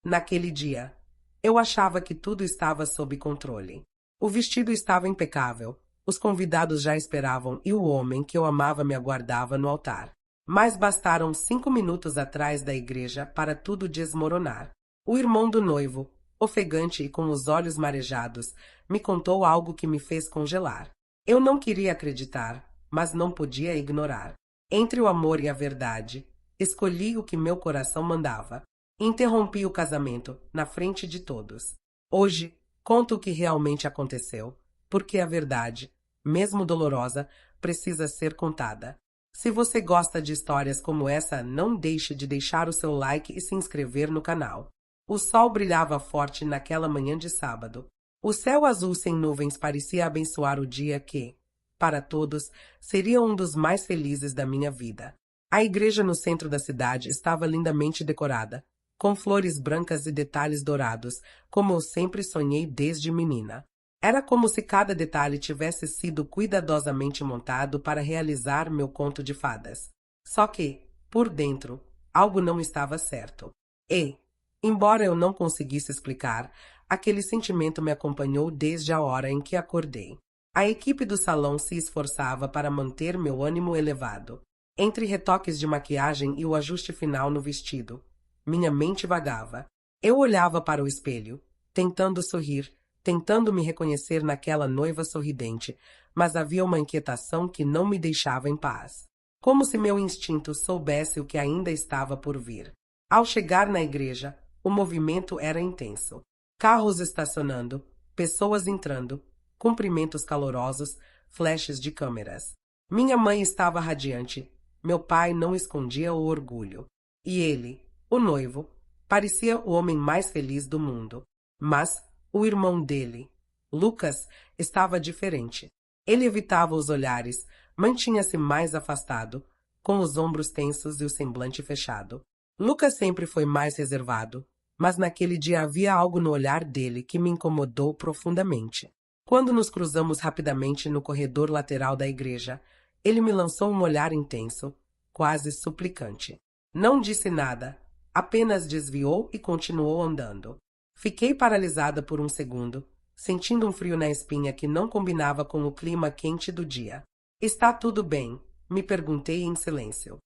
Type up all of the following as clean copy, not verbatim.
Naquele dia, eu achava que tudo estava sob controle. O vestido estava impecável, os convidados já esperavam e o homem que eu amava me aguardava no altar. Mas bastaram 5 minutos atrás da igreja para tudo desmoronar. O irmão do noivo, ofegante e com os olhos marejados, me contou algo que me fez congelar. Eu não queria acreditar, mas não podia ignorar. Entre o amor e a verdade, escolhi o que meu coração mandava. Interrompi o casamento, na frente de todos. Hoje, conto o que realmente aconteceu, porque a verdade, mesmo dolorosa, precisa ser contada. Se você gosta de histórias como essa, não deixe de deixar o seu like e se inscrever no canal. O sol brilhava forte naquela manhã de sábado. O céu azul sem nuvens parecia abençoar o dia que, para todos, seria um dos mais felizes da minha vida. A igreja no centro da cidade estava lindamente decorada, com flores brancas e detalhes dourados, como eu sempre sonhei desde menina. Era como se cada detalhe tivesse sido cuidadosamente montado para realizar meu conto de fadas. Só que, por dentro, algo não estava certo. E, embora eu não conseguisse explicar, aquele sentimento me acompanhou desde a hora em que acordei. A equipe do salão se esforçava para manter meu ânimo elevado. Entre retoques de maquiagem e o ajuste final no vestido, minha mente vagava. Eu olhava para o espelho, tentando sorrir, tentando me reconhecer naquela noiva sorridente, mas havia uma inquietação que não me deixava em paz. Como se meu instinto soubesse o que ainda estava por vir. Ao chegar na igreja, o movimento era intenso. Carros estacionando, pessoas entrando, cumprimentos calorosos, flashes de câmeras. Minha mãe estava radiante, meu pai não escondia o orgulho. E ele, o noivo, parecia o homem mais feliz do mundo. Mas o irmão dele, Lucas, estava diferente. Ele evitava os olhares, mantinha-se mais afastado, com os ombros tensos e o semblante fechado. Lucas sempre foi mais reservado, mas naquele dia havia algo no olhar dele que me incomodou profundamente. Quando nos cruzamos rapidamente no corredor lateral da igreja, ele me lançou um olhar intenso, quase suplicante. Não disse nada, apenas desviou e continuou andando. Fiquei paralisada por um segundo, sentindo um frio na espinha que não combinava com o clima quente do dia. Está tudo bem? Me perguntei em silêncio.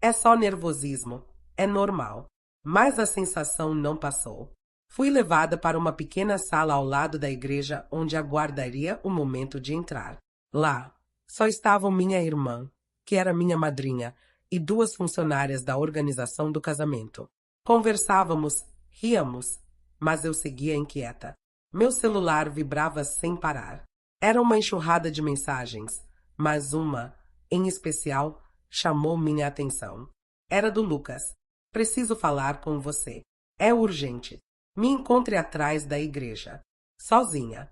É só nervosismo, é normal. Mas a sensação não passou. Fui levada para uma pequena sala ao lado da igreja onde aguardaria o momento de entrar. Lá, só estavam minha irmã, que era minha madrinha, e 2 funcionárias da organização do casamento. Conversávamos, ríamos, mas eu seguia inquieta. Meu celular vibrava sem parar. Era uma enxurrada de mensagens, mas uma, em especial, chamou minha atenção. Era do Lucas. Preciso falar com você. É urgente. Me encontre atrás da igreja. Sozinha.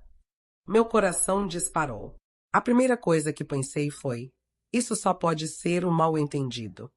Meu coração disparou. A primeira coisa que pensei foi: isso só pode ser um mal-entendido.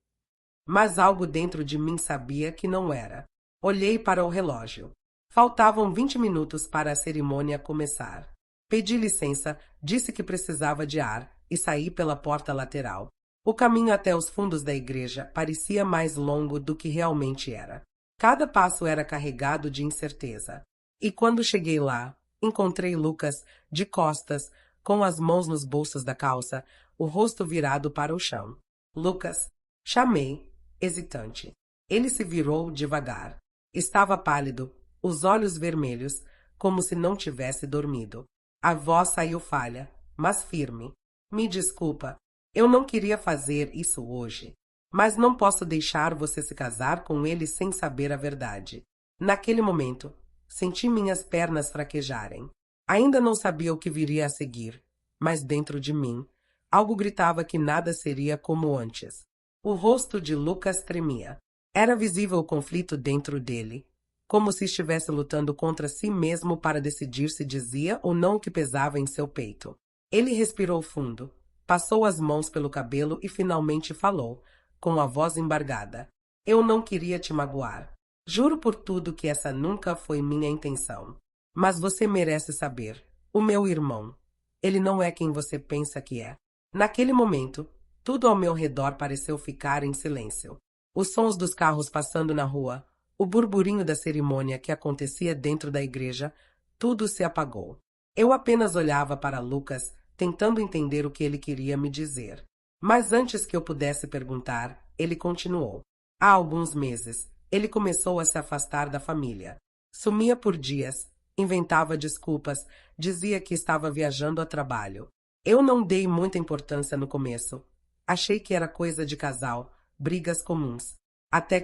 Mas algo dentro de mim sabia que não era. Olhei para o relógio. Faltavam 20 minutos para a cerimônia começar. Pedi licença, disse que precisava de ar e saí pela porta lateral. O caminho até os fundos da igreja parecia mais longo do que realmente era. Cada passo era carregado de incerteza. E quando cheguei lá, encontrei Lucas, de costas, com as mãos nos bolsos da calça, o rosto virado para o chão. Lucas, chamei, hesitante. Ele se virou devagar. Estava pálido, os olhos vermelhos, como se não tivesse dormido. A voz saiu falha, mas firme. Me desculpa, eu não queria fazer isso hoje. Mas não posso deixar você se casar com ele sem saber a verdade. Naquele momento, senti minhas pernas fraquejarem. Ainda não sabia o que viria a seguir, mas dentro de mim, algo gritava que nada seria como antes. O rosto de Lucas tremia. Era visível o conflito dentro dele, como se estivesse lutando contra si mesmo para decidir se dizia ou não o que pesava em seu peito. Ele respirou fundo, passou as mãos pelo cabelo e finalmente falou, com a voz embargada. Eu não queria te magoar. Juro por tudo que essa nunca foi minha intenção. Mas você merece saber. O meu irmão. Ele não é quem você pensa que é. Naquele momento, tudo ao meu redor pareceu ficar em silêncio. Os sons dos carros passando na rua, O burburinho da cerimônia que acontecia dentro da igreja, tudo se apagou. Eu apenas olhava para Lucas, tentando entender o que ele queria me dizer. Mas antes que eu pudesse perguntar, ele continuou. Há alguns meses, ele começou a se afastar da família. Sumia por dias, inventava desculpas, dizia que estava viajando a trabalho. Eu não dei muita importância no começo. Achei que era coisa de casal, brigas comuns. Até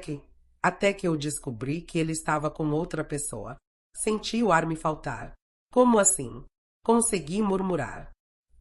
que eu descobri que ele estava com outra pessoa. Senti o ar me faltar. Como assim? Consegui murmurar.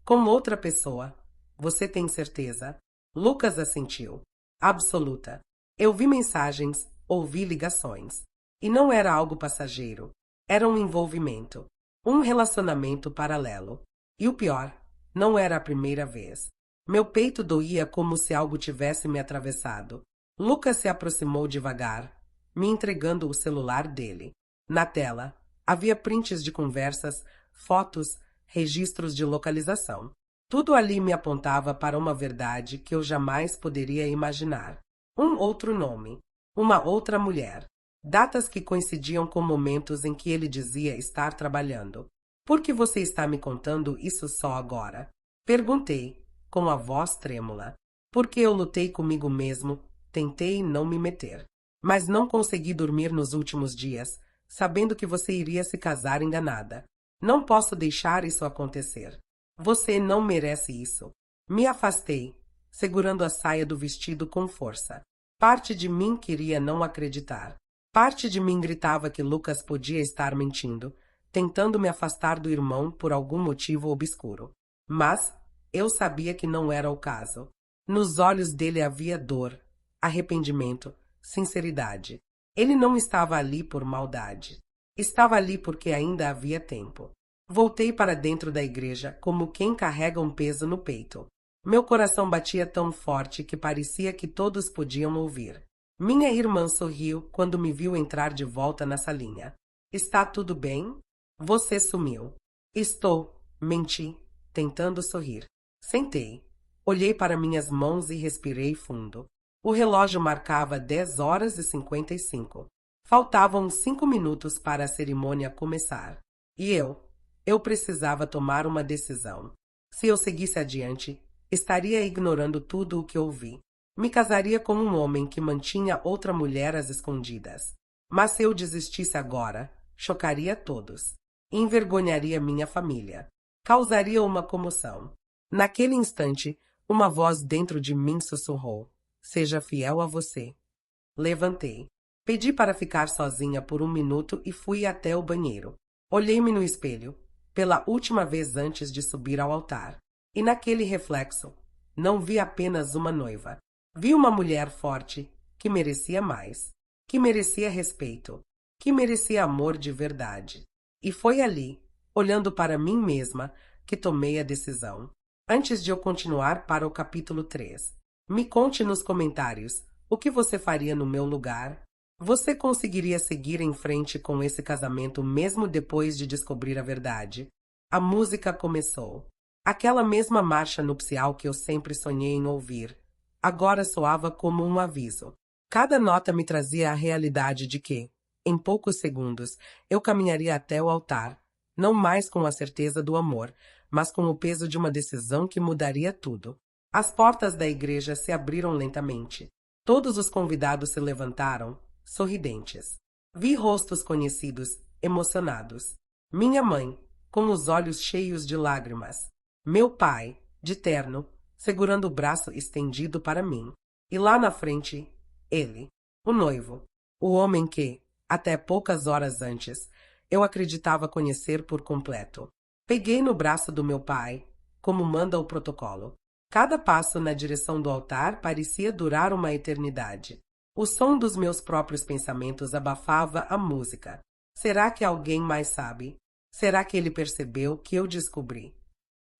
Com outra pessoa. Você tem certeza? Lucas assentiu. Absoluta. Eu vi mensagens, ouvi ligações. E não era algo passageiro. Era um envolvimento. Um relacionamento paralelo. E o pior, não era a primeira vez. Meu peito doía como se algo tivesse me atravessado. Lucas se aproximou devagar, me entregando o celular dele. Na tela, havia prints de conversas, fotos, registros de localização. Tudo ali me apontava para uma verdade que eu jamais poderia imaginar. Um outro nome, uma outra mulher. Datas que coincidiam com momentos em que ele dizia estar trabalhando. Por que você está me contando isso só agora? Perguntei, com a voz trêmula. Porque eu lutei comigo mesmo, tentei não me meter. Mas não consegui dormir nos últimos dias, sabendo que você iria se casar enganada. Não posso deixar isso acontecer. Você não merece isso. Me afastei, segurando a saia do vestido com força. Parte de mim queria não acreditar. Parte de mim gritava que Lucas podia estar mentindo, tentando me afastar do irmão por algum motivo obscuro. Mas eu sabia que não era o caso. Nos olhos dele havia dor, arrependimento, sinceridade. Ele não estava ali por maldade. Estava ali porque ainda havia tempo. Voltei para dentro da igreja como quem carrega um peso no peito. Meu coração batia tão forte que parecia que todos podiam ouvir. Minha irmã sorriu quando me viu entrar de volta na salinha. Está tudo bem? Você sumiu. Estou, menti, tentando sorrir. Sentei. Olhei para minhas mãos e respirei fundo. O relógio marcava 10h55. Faltavam 5 minutos para a cerimônia começar. E eu precisava tomar uma decisão. Se eu seguisse adiante, estaria ignorando tudo o que ouvi. Me casaria com um homem que mantinha outra mulher às escondidas. Mas se eu desistisse agora, chocaria todos. Envergonharia minha família. Causaria uma comoção. Naquele instante, uma voz dentro de mim sussurrou. Seja fiel a você. Levantei. Pedi para ficar sozinha por 1 minuto e fui até o banheiro. Olhei-me no espelho, pela última vez antes de subir ao altar. E naquele reflexo, não vi apenas uma noiva. Vi uma mulher forte, que merecia mais, que merecia respeito, que merecia amor de verdade. E foi ali, olhando para mim mesma, que tomei a decisão. Antes de eu continuar para o capítulo 3, me conte nos comentários o que você faria no meu lugar. Você conseguiria seguir em frente com esse casamento mesmo depois de descobrir a verdade? A música começou. Aquela mesma marcha nupcial que eu sempre sonhei em ouvir. Agora soava como um aviso. Cada nota me trazia a realidade de que, em poucos segundos, eu caminharia até o altar, não mais com a certeza do amor, mas com o peso de uma decisão que mudaria tudo. As portas da igreja se abriram lentamente. Todos os convidados se levantaram, sorridentes. Vi rostos conhecidos, emocionados. Minha mãe, com os olhos cheios de lágrimas. Meu pai, de terno, segurando o braço estendido para mim. E lá na frente, ele, o noivo, o homem que, até poucas horas antes, eu acreditava conhecer por completo. Peguei no braço do meu pai, como manda o protocolo. Cada passo na direção do altar parecia durar uma eternidade. O som dos meus próprios pensamentos abafava a música. Será que alguém mais sabe? Será que ele percebeu que eu descobri?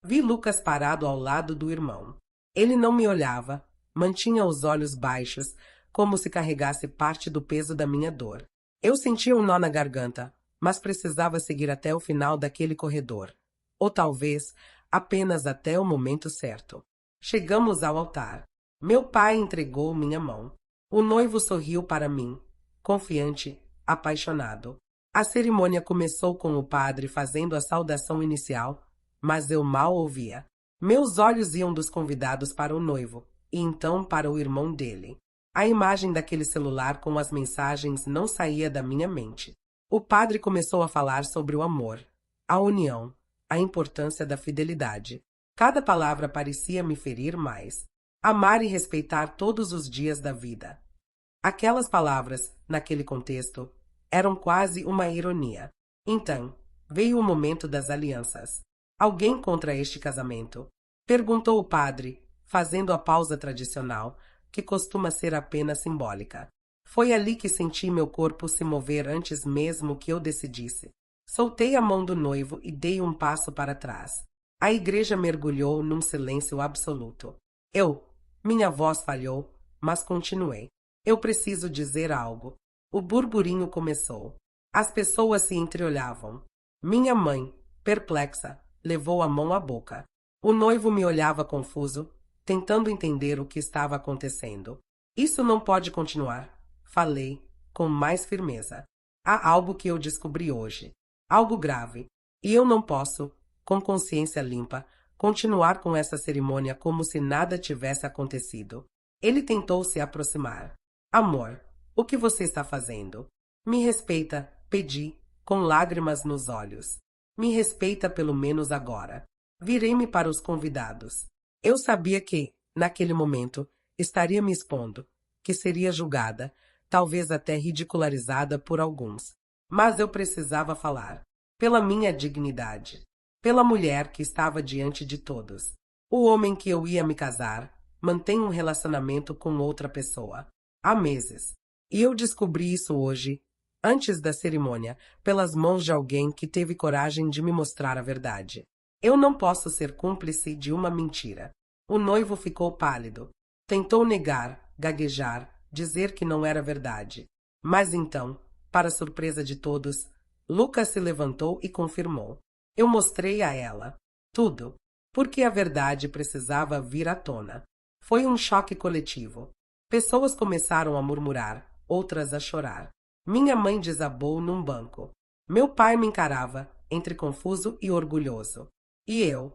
Vi Lucas parado ao lado do irmão. Ele não me olhava, mantinha os olhos baixos, como se carregasse parte do peso da minha dor. Eu sentia um nó na garganta, mas precisava seguir até o final daquele corredor. Ou talvez, apenas até o momento certo. Chegamos ao altar. Meu pai entregou minha mão. O noivo sorriu para mim, confiante, apaixonado. A cerimônia começou com o padre fazendo a saudação inicial, mas eu mal ouvia. Meus olhos iam dos convidados para o noivo, e então para o irmão dele. A imagem daquele celular com as mensagens não saía da minha mente. O padre começou a falar sobre o amor, a união, a importância da fidelidade. Cada palavra parecia me ferir mais. Amar e respeitar todos os dias da vida. Aquelas palavras, naquele contexto, eram quase uma ironia. Então, veio o momento das alianças. Alguém contra este casamento? Perguntou o padre, fazendo a pausa tradicional, que costuma ser apenas simbólica. Foi ali que senti meu corpo se mover antes mesmo que eu decidisse. Soltei a mão do noivo e dei um passo para trás. A igreja mergulhou num silêncio absoluto. Minha voz falhou, mas continuei. Eu preciso dizer algo. O burburinho começou. As pessoas se entreolhavam. Minha mãe, perplexa, levou a mão à boca. O noivo me olhava confuso, tentando entender o que estava acontecendo. Isso não pode continuar, falei, com mais firmeza. Há algo que eu descobri hoje. Algo grave. E eu não posso, com consciência limpa, continuar com essa cerimônia como se nada tivesse acontecido. Ele tentou se aproximar. Amor, o que você está fazendo? Me respeita, pedi, com lágrimas nos olhos. Me respeita pelo menos agora. Virei-me para os convidados. Eu sabia que, naquele momento, estaria me expondo, que seria julgada, talvez até ridicularizada por alguns. Mas eu precisava falar. Pela minha dignidade. Pela mulher que estava diante de todos. O homem que eu ia me casar mantém um relacionamento com outra pessoa. Há meses. E eu descobri isso hoje, antes da cerimônia, pelas mãos de alguém que teve coragem de me mostrar a verdade. Eu não posso ser cúmplice de uma mentira. O noivo ficou pálido. Tentou negar, gaguejar, dizer que não era verdade. Mas então, para surpresa de todos, Lucas se levantou e confirmou. Eu mostrei a ela tudo, porque a verdade precisava vir à tona. Foi um choque coletivo. Pessoas começaram a murmurar, outras a chorar. Minha mãe desabou num banco. Meu pai me encarava, entre confuso e orgulhoso. E eu,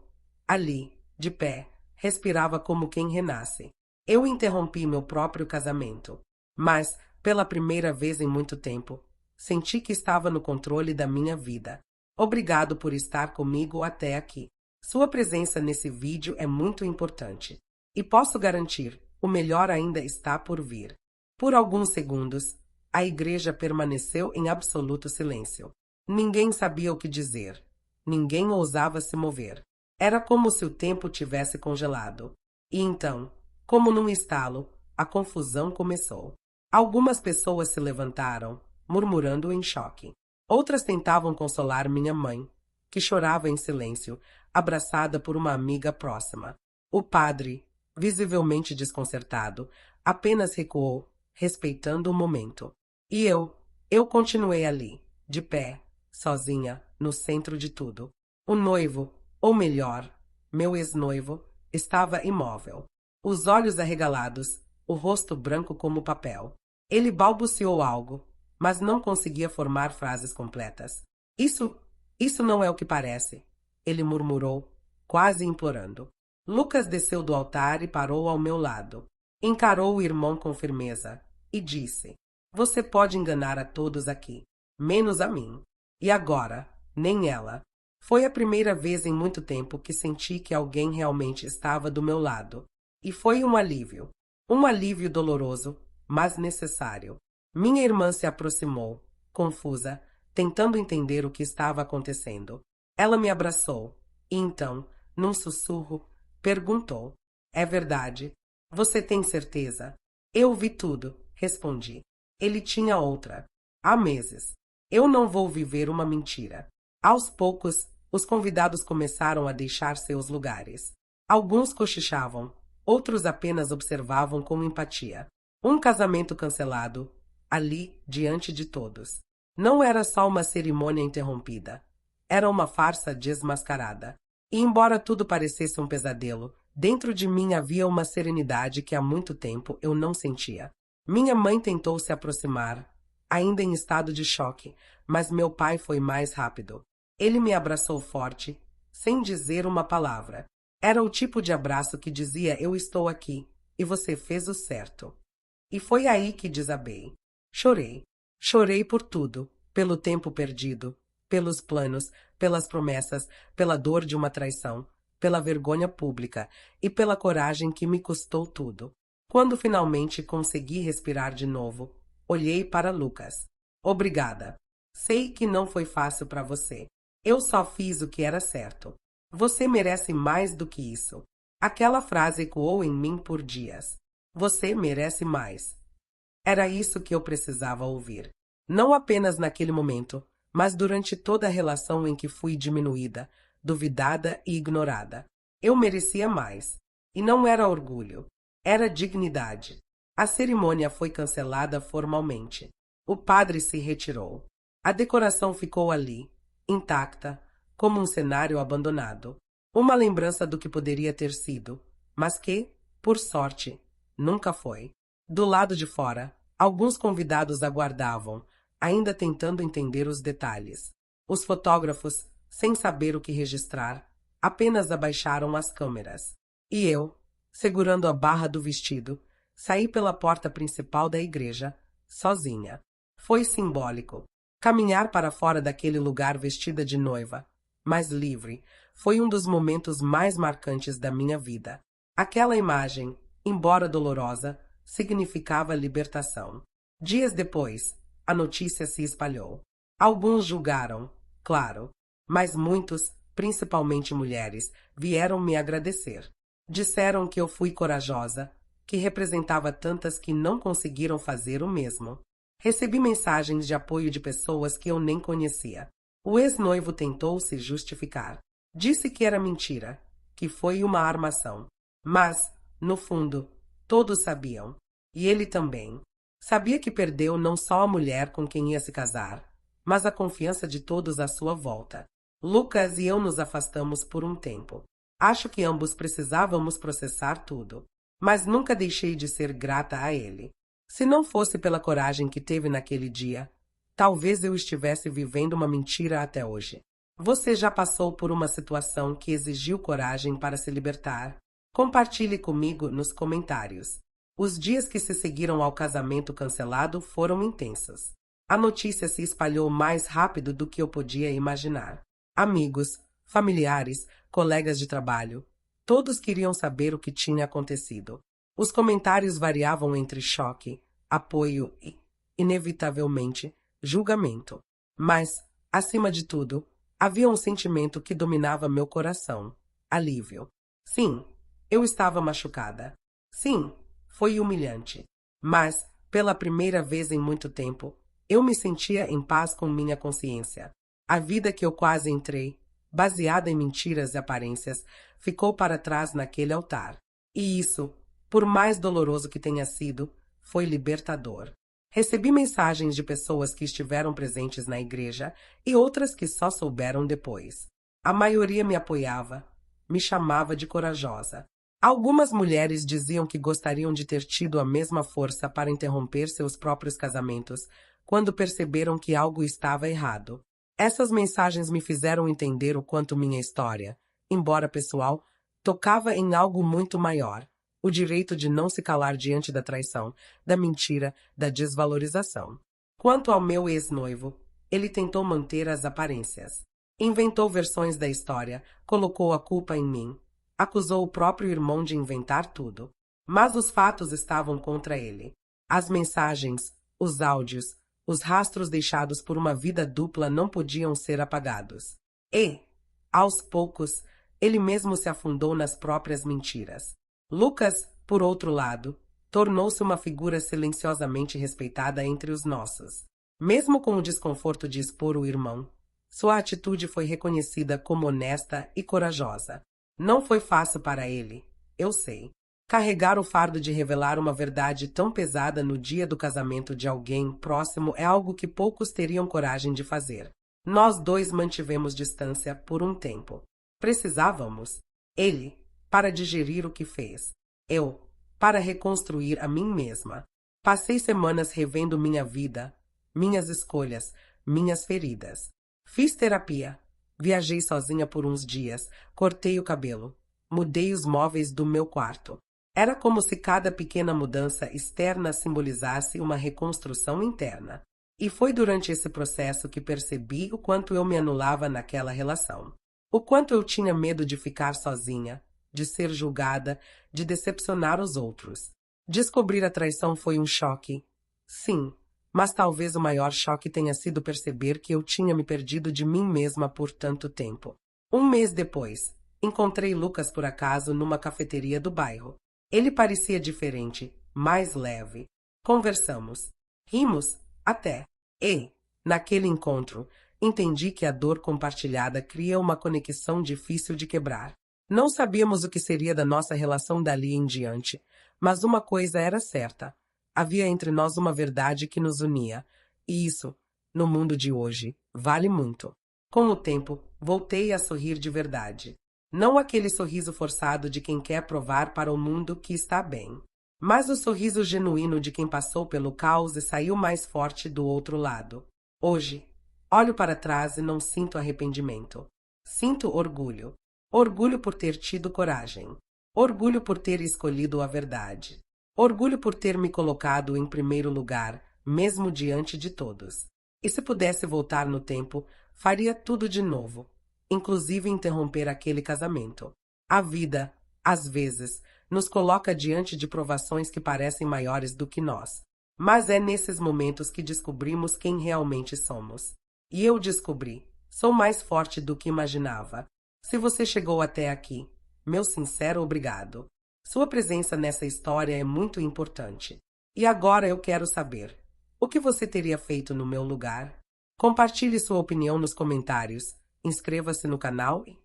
ali, de pé, respirava como quem renasce. Eu interrompi meu próprio casamento. Mas, pela primeira vez em muito tempo, senti que estava no controle da minha vida. Obrigado por estar comigo até aqui. Sua presença nesse vídeo é muito importante. E posso garantir, o melhor ainda está por vir. Por alguns segundos, a igreja permaneceu em absoluto silêncio. Ninguém sabia o que dizer. Ninguém ousava se mover. Era como se o tempo tivesse congelado. E então, como num estalo, a confusão começou. Algumas pessoas se levantaram, murmurando em choque. Outras tentavam consolar minha mãe, que chorava em silêncio, abraçada por uma amiga próxima. O padre, visivelmente desconcertado, apenas recuou, respeitando o momento. E eu continuei ali, de pé, sozinha, no centro de tudo. O noivo, ou melhor, meu ex-noivo, estava imóvel. Os olhos arregalados, o rosto branco como papel. Ele balbuciou algo, mas não conseguia formar frases completas. Isso não é o que parece, ele murmurou, quase implorando. Lucas desceu do altar e parou ao meu lado. Encarou o irmão com firmeza e disse: Você pode enganar a todos aqui, menos a mim. E agora, nem ela. Foi a primeira vez em muito tempo que senti que alguém realmente estava do meu lado. E foi um alívio. Um alívio doloroso, mas necessário. Minha irmã se aproximou, confusa, tentando entender o que estava acontecendo. Ela me abraçou e então, num sussurro, perguntou: É verdade? Você tem certeza? Eu vi tudo, respondi. Ele tinha outra. Há meses. Eu não vou viver uma mentira. Aos poucos, os convidados começaram a deixar seus lugares. Alguns cochichavam, outros apenas observavam com empatia. Um casamento cancelado, ali, diante de todos. Não era só uma cerimônia interrompida. Era uma farsa desmascarada. E embora tudo parecesse um pesadelo, dentro de mim havia uma serenidade que há muito tempo eu não sentia. Minha mãe tentou se aproximar, ainda em estado de choque, mas meu pai foi mais rápido. Ele me abraçou forte, sem dizer uma palavra. Era o tipo de abraço que dizia: eu estou aqui, e você fez o certo. E foi aí que desabei. Chorei. Chorei por tudo, pelo tempo perdido, pelos planos, pelas promessas, pela dor de uma traição, pela vergonha pública e pela coragem que me custou tudo. Quando finalmente consegui respirar de novo, olhei para Lucas. Obrigada. Sei que não foi fácil para você. Eu só fiz o que era certo. Você merece mais do que isso. Aquela frase ecoou em mim por dias. Você merece mais. Era isso que eu precisava ouvir. Não apenas naquele momento, mas durante toda a relação em que fui diminuída, duvidada e ignorada. Eu merecia mais. E não era orgulho. Era dignidade. A cerimônia foi cancelada formalmente. O padre se retirou. A decoração ficou ali, intacta, como um cenário abandonado. Uma lembrança do que poderia ter sido, mas que, por sorte, nunca foi. Do lado de fora, alguns convidados aguardavam, ainda tentando entender os detalhes. Os fotógrafos, sem saber o que registrar, apenas abaixaram as câmeras. E eu, segurando a barra do vestido, saí pela porta principal da igreja, sozinha. Foi simbólico. Caminhar para fora daquele lugar vestida de noiva, mas livre, foi um dos momentos mais marcantes da minha vida. Aquela imagem, embora dolorosa, significava libertação. Dias depois, a notícia se espalhou. Alguns julgaram, claro, mas muitos, principalmente mulheres, vieram me agradecer. Disseram que eu fui corajosa, que representava tantas que não conseguiram fazer o mesmo. Recebi mensagens de apoio de pessoas que eu nem conhecia. O ex-noivo tentou se justificar. Disse que era mentira, que foi uma armação. Mas, no fundo, todos sabiam. E ele também. Sabia que perdeu não só a mulher com quem ia se casar, mas a confiança de todos à sua volta. Lucas e eu nos afastamos por um tempo. Acho que ambos precisávamos processar tudo. Mas nunca deixei de ser grata a ele. Se não fosse pela coragem que teve naquele dia, talvez eu estivesse vivendo uma mentira até hoje. Você já passou por uma situação que exigiu coragem para se libertar? Compartilhe comigo nos comentários. Os dias que se seguiram ao casamento cancelado foram intensos. A notícia se espalhou mais rápido do que eu podia imaginar. Amigos, familiares, colegas de trabalho, todos queriam saber o que tinha acontecido. Os comentários variavam entre choque, apoio e, inevitavelmente, julgamento. Mas, acima de tudo, havia um sentimento que dominava meu coração: alívio. Sim, eu estava machucada. Sim, foi humilhante. Mas, pela primeira vez em muito tempo, eu me sentia em paz com minha consciência. A vida que eu quase entrei, baseada em mentiras e aparências, ficou para trás naquele altar. E isso, por mais doloroso que tenha sido, foi libertador. Recebi mensagens de pessoas que estiveram presentes na igreja e outras que só souberam depois. A maioria me apoiava, me chamava de corajosa. Algumas mulheres diziam que gostariam de ter tido a mesma força para interromper seus próprios casamentos quando perceberam que algo estava errado. Essas mensagens me fizeram entender o quanto minha história, embora pessoal, tocava em algo muito maior: o direito de não se calar diante da traição, da mentira, da desvalorização. Quanto ao meu ex-noivo, ele tentou manter as aparências. Inventou versões da história, colocou a culpa em mim, acusou o próprio irmão de inventar tudo. Mas os fatos estavam contra ele. As mensagens, os áudios, os rastros deixados por uma vida dupla não podiam ser apagados. E, aos poucos, ele mesmo se afundou nas próprias mentiras. Lucas, por outro lado, tornou-se uma figura silenciosamente respeitada entre os nossos. Mesmo com o desconforto de expor o irmão, sua atitude foi reconhecida como honesta e corajosa. Não foi fácil para ele, eu sei. Carregar o fardo de revelar uma verdade tão pesada no dia do casamento de alguém próximo é algo que poucos teriam coragem de fazer. Nós dois mantivemos distância por um tempo. Precisávamos. Ele, para digerir o que fez. Eu, para reconstruir a mim mesma. Passei semanas revendo minha vida, minhas escolhas, minhas feridas. Fiz terapia. Viajei sozinha por uns dias, cortei o cabelo, mudei os móveis do meu quarto. Era como se cada pequena mudança externa simbolizasse uma reconstrução interna. E foi durante esse processo que percebi o quanto eu me anulava naquela relação. O quanto eu tinha medo de ficar sozinha, de ser julgada, de decepcionar os outros. Descobrir a traição foi um choque. Sim, mas talvez o maior choque tenha sido perceber que eu tinha me perdido de mim mesma por tanto tempo. Um mês depois, encontrei Lucas por acaso numa cafeteria do bairro. Ele parecia diferente, mais leve. Conversamos. Rimos, até. E, naquele encontro, entendi que a dor compartilhada cria uma conexão difícil de quebrar. Não sabíamos o que seria da nossa relação dali em diante, mas uma coisa era certa. Havia entre nós uma verdade que nos unia, e isso, no mundo de hoje, vale muito. Com o tempo, voltei a sorrir de verdade. Não aquele sorriso forçado de quem quer provar para o mundo que está bem, mas o sorriso genuíno de quem passou pelo caos e saiu mais forte do outro lado. Hoje, olho para trás e não sinto arrependimento. Sinto orgulho. Orgulho por ter tido coragem. Orgulho por ter escolhido a verdade. Orgulho por ter me colocado em primeiro lugar, mesmo diante de todos. E se pudesse voltar no tempo, faria tudo de novo, inclusive interromper aquele casamento. A vida, às vezes, nos coloca diante de provações que parecem maiores do que nós. Mas é nesses momentos que descobrimos quem realmente somos. E eu descobri. Sou mais forte do que imaginava. Se você chegou até aqui, meu sincero obrigado. Sua presença nessa história é muito importante. E agora eu quero saber, o que você teria feito no meu lugar? Compartilhe sua opinião nos comentários. Inscreva-se no canal e,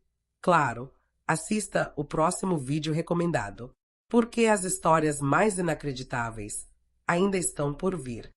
claro, assista o próximo vídeo recomendado, porque as histórias mais inacreditáveis ainda estão por vir.